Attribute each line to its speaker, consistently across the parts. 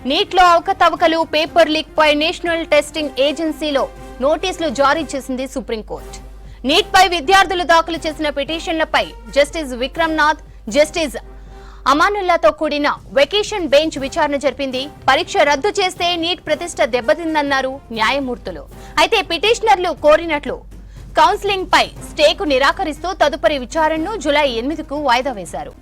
Speaker 1: నీట్లో అవకతవకలు paper leak పై national testing ఏజెన్సీలో నోటీసులు జారీ చేసింది సుప్రీంకోర్టు. నీట్ పై విద్యార్థులు దాఖలు చేసిన పిటిషన్లపై జస్టిస్ విక్రమ్నాథ్, జస్టిస్ అమానుల్లాతో కూడిన వెకేషన్ బెంచ్ విచారణ జరిపింది. పరీక్ష రద్దు చేస్తే నీట్ ప్రతిష్ట దెబ్బతిందన్నారు న్యాయమూర్తులు. అయితే పిటిషనర్లు కోరినట్లు కౌన్సిలింగ్ పై స్టేకు నిరాకరిస్తూ తదుపరి విచారణను జూలై 8కు వాయిదా వేశారు.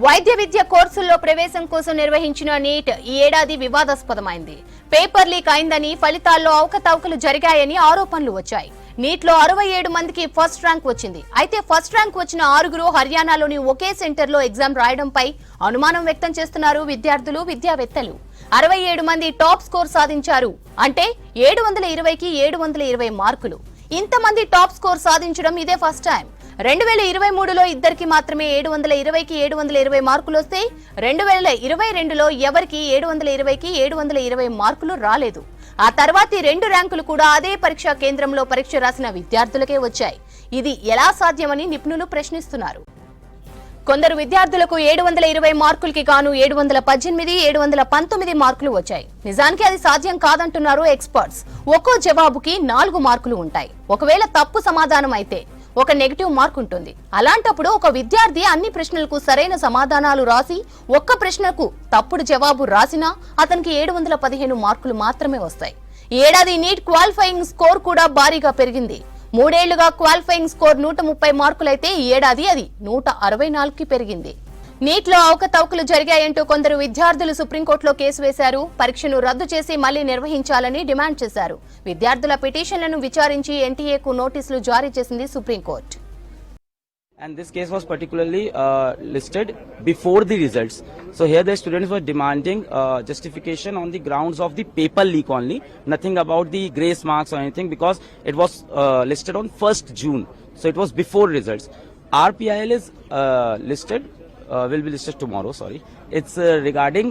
Speaker 1: వైద్య విద్య కోర్సుల్లో ప్రవేశం కోసం నిర్వహించిన నీట్ ఈ ఏడాది వివాదాస్పదమైంది. పేపర్ లీక్ అయిందని, ఫలితాల్లో అవకతవకలు జరిగాయని ఆరోపణలు వచ్చాయి. నీట్ లో 67 మందికి ఫస్ట్ ర్యాంక్ వచ్చింది. అయితే ఫస్ట్ ర్యాంక్ వచ్చిన 6 హర్యానాలోని ఒకే సెంటర్ లో ఎగ్జామ్ రాయడంపై అనుమానం వ్యక్తం చేస్తున్నారు విద్యార్థులు, విద్యావేత్తలు. 67 మంది టాప్ స్కోర్ సాధించారు. అంటే 720కి 720 మార్కులు. ఇంతమంది టాప్ స్కోర్ సాధించడం ఇదే ఫస్ట్ టైం. 2023లో ఇద్దరికి మాత్రమే 720కి 720 మార్కులు వస్తే 2022లో ఎవరికి 720కి 720 మార్కులు రాలేదు. ఆ తర్వాతి 2 ర్యాంకులు కూడా అదే పరీక్షా కేంద్రంలో పరీక్ష రాసిన విద్యార్థులకే వచ్చాయి. ఇది ఎలా సాధ్యమని నిపుణులు ప్రశ్నిస్తున్నారు. కొందరు విద్యార్థులకు 720 మార్కులకి గాను 718, 719 మార్కులు వచ్చాయి. నిజానికి అది సాధ్యం కాదంటున్నారు ఎక్స్పర్ట్స్. ఒక్కో జవాబుకి 4 మార్కులు ఉంటాయి. ఒకవేళ తప్పు సమాధానం అయితే ఒక నెగటివ్ మార్క్ ఉంటుంది. అలాంటప్పుడు ఒక విద్యార్థి అన్ని ప్రశ్నలకు సరైన సమాధానాలు రాసి ఒక్క ప్రశ్నకు తప్పుడు జవాబు రాసినా అతనికి 715 మార్కులు మాత్రమే వస్తాయి. ఈ ఏడాది నీట్ క్వాలిఫైయింగ్ స్కోర్ కూడా భారీగా పెరిగింది. 3 ఏళ్లుగా క్వాలిఫైయింగ్ స్కోర్ 130 మార్కులైతే ఈ ఏడాది అది 164కి పెరిగింది. నీట్ లో అవకతవకలు జరిగాయంటూ కొందరు విద్యార్థులు సుప్రీంకోర్టులో కేసు వేశారు. పరీక్షను రద్దు చేసి మళ్లీ నిర్వహించాలని డిమాండ్ చేశారు. విద్యార్థుల పిటిషన్లను విచారించి ఎన్టీఏకు నోటీసులు జారీ చేసింది supreme court.
Speaker 2: And this case was particularly listed before the results. So here the students were demanding justification on the grounds of the paper leak only, nothing about the grace marks or anything, because it was listed on 1st June. So it was before results. RPIL is will be listed tomorrow, sorry. It's regarding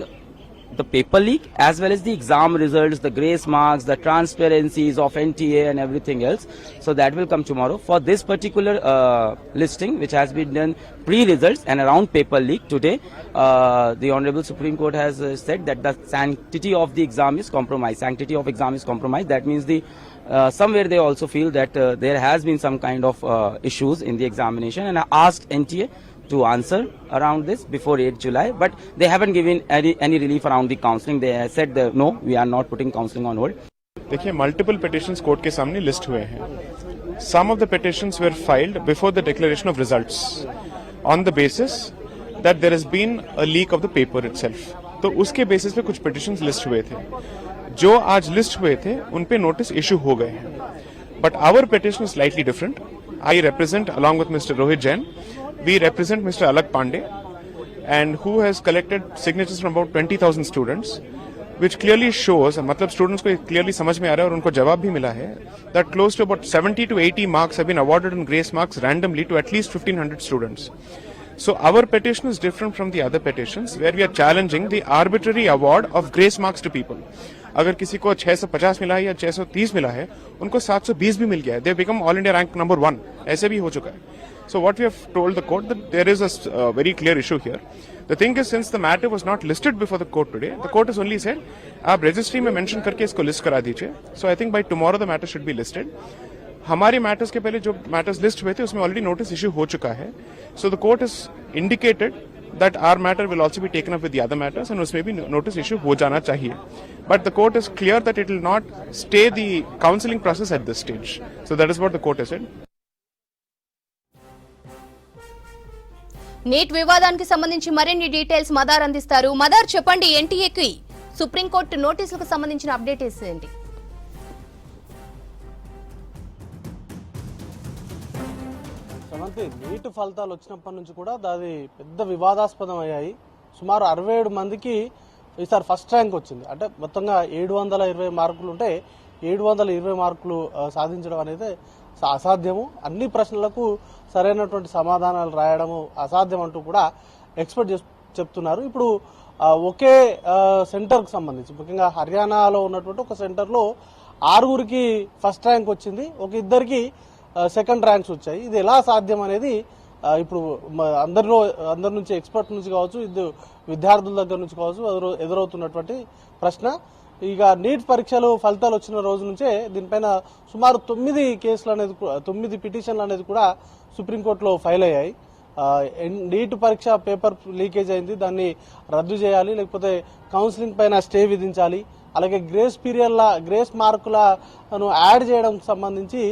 Speaker 2: the paper leak as well as the exam results, the grace marks, the transparencies of NTA and everything else. So that will come tomorrow. For this particular listing, which has been done pre-results and around paper leak today, the Honorable Supreme Court has said that the sanctity of the exam is compromised. Sanctity of exam is compromised. That means the somewhere they also feel that there has been some kind of issues in the examination, and I asked NTA to answer around this before 8 July, but they haven't given any relief around the counselling. They said that no, we are not putting counselling on hold.
Speaker 3: देखिए, multiple petitions court के सामने list हुए हैं. Some of the petitions were filed before the declaration of results on the basis that there has been a leak of the paper itself. तो उसके basis पे कुछ petitions list हुए थे. जो आज लिस्ट हुए थे उन पे नोटिस इशू हो गए हैं. But our petition is slightly different. I represent, along with Mr. Rohit Jain, we represent Mr. Alak Pandey, and who has collected signatures from about 20,000 students, which clearly shows, मतलब students को clearly समझ में आ रहा है और उनको जवाब भी मिला है, that close to about 70 to 80 marks have been awarded in grace marks randomly to at least 1,500 students. So our petition is different from the other petitions, where we are challenging the arbitrary award of grace marks to people. अगर किसी को 650 मिला है या 630 मिला है, उनको 720 भी मिल गया है. They become all India rank number 1. ऐसे भी हो चुका है. So what we have told the court that there is a very clear issue here. The thing is, since the matter was not listed before the court today, the court has only said, आप registry में mention करके इसको list करा दीजिए. So I think by tomorrow the matter should be listed. हमारे matters के पहले जो matters list हुए थे उसमें already notice issue हो चुका है. So the court has indicated that our matter will also be taken up with the other matters, and उसमें भी notice issue हो जाना चाहिए. But the court is clear that it will not stay the counselling process at this stage. So that is what the court has said.
Speaker 1: NEET వివాదానికి సంబంధించి మరిన్ని details Madar అందిస్తారు. మదార్, చెప్పండి, ఎన్టీఏకి సుప్రీంకోర్టు నోటీసులకు సంబంధించిన అప్డేట్స్ ఏంటి?
Speaker 4: నీట్ ఫలితాలు వచ్చినప్పటి నుంచి కూడా అది పెద్ద వివాదాస్పదం అయ్యాయి. సుమారు 67 మందికి ఈసారి ఫస్ట్ ర్యాంక్ వచ్చింది. అంటే మొత్తంగా 720 మార్కులు ఉంటే 720 మార్కులు సాధించడం అనేది అసాధ్యము. అన్ని ప్రశ్నలకు సరైనటువంటి సమాధానాలు రాయడము అసాధ్యం అంటూ కూడా ఎక్స్పర్ట్ చెప్తున్నారు. ఇప్పుడు ఒకే సెంటర్కు సంబంధించి ముఖ్యంగా హర్యానాలో ఉన్నటువంటి ఒక సెంటర్లో 6 ఫస్ట్ ర్యాంక్ వచ్చింది, ఒక 2 సెకండ్ ర్యాంక్స్ వచ్చాయి. ఇది ఎలా సాధ్యం అనేది ఇప్పుడు అందరి నుంచి ఎక్స్పర్ట్ నుంచి కావచ్చు, విద్యార్థుల దగ్గర నుంచి కావచ్చు ఎదురవుతున్నటువంటి ప్రశ్న. ఇక నీట్ పరీక్షలు ఫలితాలు వచ్చిన రోజు నుంచే దీనిపైన సుమారు 9 పిటిషన్లు అనేది కూడా సుప్రీంకోర్టులో ఫైల్ అయ్యాయి. నీట్ పరీక్ష పేపర్ లీకేజ్ అయింది, దాన్ని రద్దు చేయాలి, లేకపోతే కౌన్సిలింగ్ పైన స్టే విధించాలి, అలాగే గ్రేస్ మార్కులను యాడ్ చేయడం సంబంధించి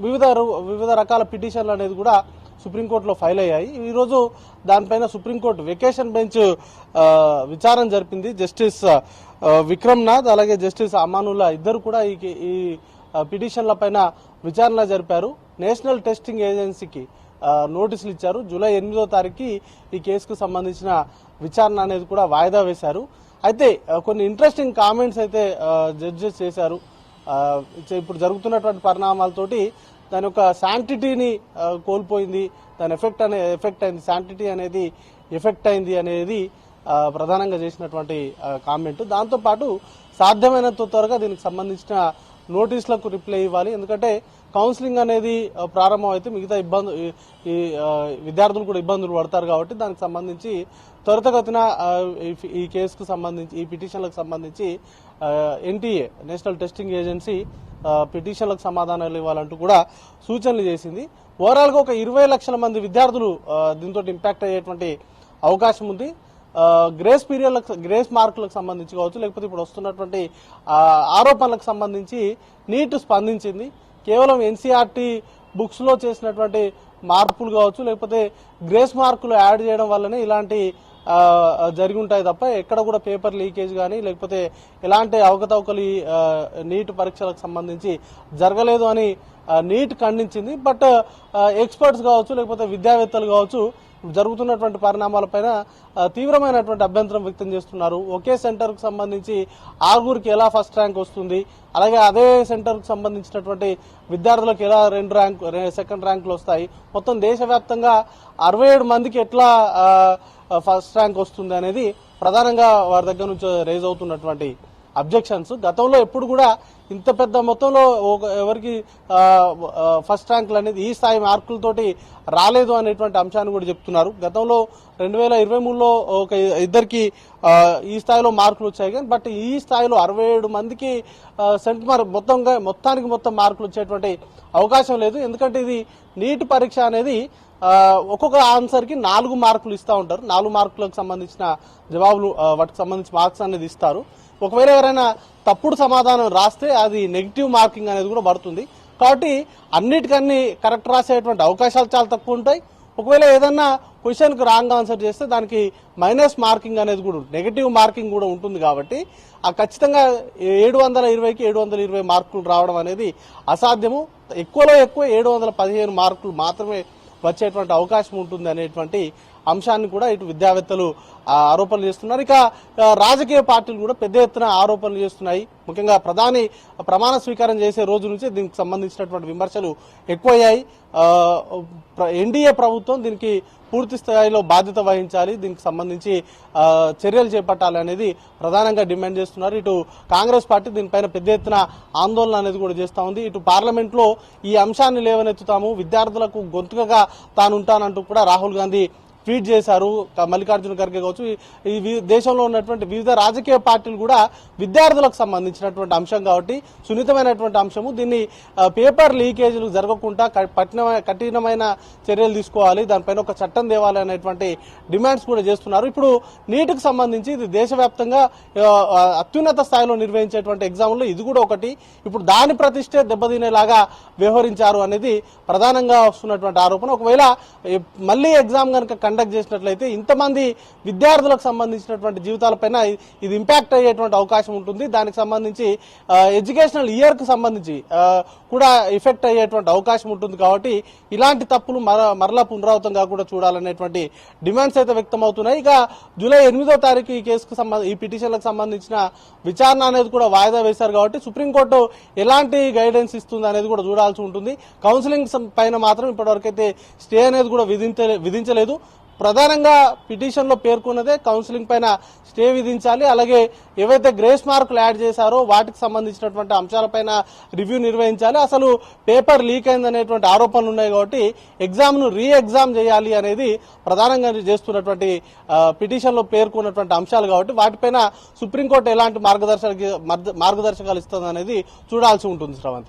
Speaker 4: వివిధ రకాల పిటిషన్లు అనేది కూడా సుప్రీంకోర్టులో ఫైల్ అయ్యాయి. ఈరోజు దానిపైన సుప్రీంకోర్టు వెకేషన్ బెంచ్ విచారణ జరిపింది. జస్టిస్ విక్రమ్నాథ్ అలాగే జస్టిస్ అమానుల్లా ఇద్దరు కూడా ఈ పిటిషన్ల పైన విచారణ జరిపారు. నేషనల్ టెస్టింగ్ ఏజెన్సీకి నోటీసులు ఇచ్చారు. జూలై 8వ తారీఖుకి ఈ కేసుకు సంబంధించిన విచారణ అనేది కూడా వాయిదా వేశారు. అయితే కొన్ని ఇంట్రెస్టింగ్ కామెంట్స్ అయితే జడ్జెస్ చేశారు. ఇప్పుడు జరుగుతున్నటువంటి పరిణామాలతోటి దాని యొక్క శాంటిటీని కోల్పోయింది, దాని ఎఫెక్ట్ అయింది, శాంటిటీ అనేది ఎఫెక్ట్ అయింది అనేది ప్రధానంగా చేసినటువంటి కామెంట్. దాంతోపాటు సాధ్యమైనంత త్వరగా దీనికి సంబంధించిన నోటీసులకు రిప్లై ఇవ్వాలి. ఎందుకంటే కౌన్సిలింగ్ అనేది ప్రారంభం అయితే మిగతా విద్యార్థులు కూడా ఇబ్బందులు పడతారు కాబట్టి దానికి సంబంధించి త్వరితగతిన ఈ కేసుకు సంబంధించి ఈ పిటిషన్లకు సంబంధించి ఎన్టీఏ నేషనల్ టెస్టింగ్ ఏజెన్సీ పిటిషన్లకు సమాధానాలు ఇవ్వాలంటూ కూడా సూచనలు చేసింది. ఓవరాల్ గా ఒక 20 లక్షల మంది విద్యార్థులు దీంతో ఇంపాక్ట్ అయ్యేటువంటి అవకాశం ఉంది. గ్రేస్ మార్కులకు సంబంధించి కావచ్చు, లేకపోతే ఇప్పుడు వస్తున్నటువంటి ఆరోపణలకు సంబంధించి నీట్ స్పందించింది. కేవలం ఎన్సీఆర్టీ బుక్స్ లో చేసినటువంటి మార్పులు కావచ్చు, లేకపోతే గ్రేస్ మార్కులు యాడ్ చేయడం వల్లనే ఇలాంటి జరిగి ఉంటాయి తప్ప ఎక్కడ కూడా పేపర్ లీకేజ్ కానీ లేకపోతే ఎలాంటి అవకతవకలు నీట్ పరీక్షలకు సంబంధించి జరగలేదు అని నీట్ ఖండించింది. బట్ ఎక్స్పర్ట్స్ కావచ్చు, లేకపోతే విద్యావేత్తలు కావచ్చు జరుగుతున్నటువంటి పరిణామాలపైన తీవ్రమైనటువంటి అభ్యంతరం వ్యక్తం చేస్తున్నారు. ఒకే సెంటర్ కు సంబంధించి 6గురికి ఎలా ఫస్ట్ ర్యాంక్ వస్తుంది, అలాగే అదే సెంటర్ కు సంబంధించినటువంటి విద్యార్థులకు ఎలా సెకండ్ ర్యాంకులు వస్తాయి, మొత్తం దేశవ్యాప్తంగా 67 మందికి ఎట్లా ఫస్ట్ ర్యాంక్ వస్తుంది అనేది ప్రధానంగా వారి దగ్గర నుంచి రేజ్ అవుతున్నటువంటి అబ్జెక్షన్స్. గతంలో ఎప్పుడు కూడా ఇంత పెద్ద మొత్తంలో ఎవరికి ఫస్ట్ ర్యాంకులు అనేది ఈ స్థాయి మార్కులతోటి రాలేదు అనేటువంటి అంశాన్ని కూడా చెప్తున్నారు. గతంలో 2023లో ఒక ఇద్దరికి ఈ స్థాయిలో మార్కులు వచ్చాయి కానీ బట్ ఈ స్థాయిలో 67 మందికి మొత్తానికి మార్కులు వచ్చేటువంటి అవకాశం లేదు. ఎందుకంటే ఇది నీట్ పరీక్ష అనేది ఒక్కొక్క ఆన్సర్ కి 4 మార్కులు ఇస్తూ ఉంటారు. 4 మార్కులకు సంబంధించిన జవాబులు వాటికి సంబంధించి మార్క్స్ అనేది ఇస్తారు. ఒకవేళ ఎవరైనా తప్పుడు సమాధానం రాస్తే అది నెగిటివ్ మార్కింగ్ అనేది కూడా పడుతుంది. కాబట్టి అన్నిటికన్నీ కరెక్ట్ రాసేటువంటి అవకాశాలు చాలా తక్కువ ఉంటాయి. ఒకవేళ ఏదన్నా క్వశ్చన్ కు రాంగ్ ఆన్సర్ చేస్తే దానికి మైనస్ మార్కింగ్ అనేది కూడా నెగిటివ్ మార్కింగ్ కూడా ఉంటుంది. కాబట్టి ఆ ఖచ్చితంగా 720కి 720 మార్కులు రావడం అనేది అసాధ్యము. ఎక్కువలో ఎక్కువ 715 మార్కులు మాత్రమే వచ్చేటువంటి అవకాశం ఉంటుంది అనేటువంటి అంశాన్ని కూడా ఇటు విద్యావేత్తలు ఆరోపణలు చేస్తున్నారు. ఇక రాజకీయ పార్టీలు కూడా పెద్ద ఎత్తున ఆరోపణలు చేస్తున్నాయి. ముఖ్యంగా ప్రధాని ప్రమాణ స్వీకారం చేసే రోజు నుంచే దీనికి సంబంధించినటువంటి విమర్శలు ఎక్కువయ్యాయి. ఎన్డీఏ ప్రభుత్వం దీనికి పూర్తి స్థాయిలో బాధ్యత వహించాలి, దీనికి సంబంధించి చర్యలు చేపట్టాలి అనేది ప్రధానంగా డిమాండ్ చేస్తున్నారు. ఇటు కాంగ్రెస్ పార్టీ దీనిపైన పెద్ద ఎత్తున ఆందోళన అనేది కూడా చేస్తా ఉంది. ఇటు పార్లమెంట్ లో ఈ అంశాన్ని లేవనెత్తుతాము, విద్యార్థులకు గొంతుకగా తానుంటానంటూ కూడా రాహుల్ గాంధీ ట్వీట్ చేశారు. మల్లికార్జున ఖర్గే కావచ్చు, ఈ దేశంలో ఉన్నటువంటి వివిధ రాజకీయ పార్టీలు కూడా విద్యార్థులకు సంబంధించినటువంటి అంశం కాబట్టి సున్నితమైనటువంటి అంశము, దీన్ని పేపర్ లీకేజీలు జరగకుండా కఠినమైన చర్యలు తీసుకోవాలి, దానిపైన ఒక చట్టం తేవాలి అనేటువంటి డిమాండ్స్ కూడా చేస్తున్నారు. ఇప్పుడు నీట్కి సంబంధించి ఇది దేశవ్యాప్తంగా అత్యున్నత స్థాయిలో నిర్వహించేటువంటి ఎగ్జామ్లో ఇది కూడా ఒకటి. ఇప్పుడు దాని ప్రతిష్టే దెబ్బతినేలాగా వ్యవహరించారు అనేది ప్రధానంగా వస్తున్నటువంటి ఆరోపణ. ఒకవేళ మళ్ళీ ఎగ్జామ్ కనుక కండక్ట్ చేసినట్లయితే ఇంతమంది విద్యార్థులకు సంబంధించినటువంటి జీవితాలపైన ఇది ఇంపాక్ట్ అయ్యేటువంటి అవకాశం ఉంటుంది. దానికి సంబంధించి ఎడ్యుకేషనల్ ఇయర్ కు సంబంధించి కూడా ఎఫెక్ట్ అయ్యేటువంటి అవకాశం ఉంటుంది. కాబట్టి ఇలాంటి తప్పులు మరలా పునరావృతం కాకుండా చూడాలనేటువంటి డిమాండ్స్ అయితే వ్యక్తం అవుతున్నాయి. ఇక జూలై 8వ తారీఖు ఈ కేసుకు ఈ పిటిషన్లకు సంబంధించిన విచారణ అనేది కూడా వాయిదా వేశారు. కాబట్టి సుప్రీంకోర్టు ఎలాంటి గైడెన్స్ ఇస్తుంది అనేది కూడా చూడాల్సి ఉంటుంది. కౌన్సిలింగ్ పైన మాత్రం ఇప్పటివరకైతే స్టే అనేది కూడా విధించలేదు. ప్రధానంగా పిటిషన్ లో పేర్కొన్నదే కౌన్సిలింగ్ పైన స్టే విధించాలి, అలాగే ఏవైతే గ్రేస్ మార్కులు యాడ్ చేశారో వాటికి సంబంధించినటువంటి అంశాలపైన రివ్యూ నిర్వహించాలి. అసలు పేపర్ లీక్ అయిందనేటువంటి ఆరోపణలు ఉన్నాయి కాబట్టి ఎగ్జామ్ ను రీ ఎగ్జామ్ చేయాలి అనేది ప్రధానంగా చేస్తున్నటువంటి పిటిషన్ లో పేర్కొన్నటువంటి అంశాలు కాబట్టి వాటిపైన సుప్రీంకోర్టు ఎలాంటి మార్గదర్శకాలు ఇస్తుంది అనేది చూడాల్సి ఉంటుంది శ్రవంతి.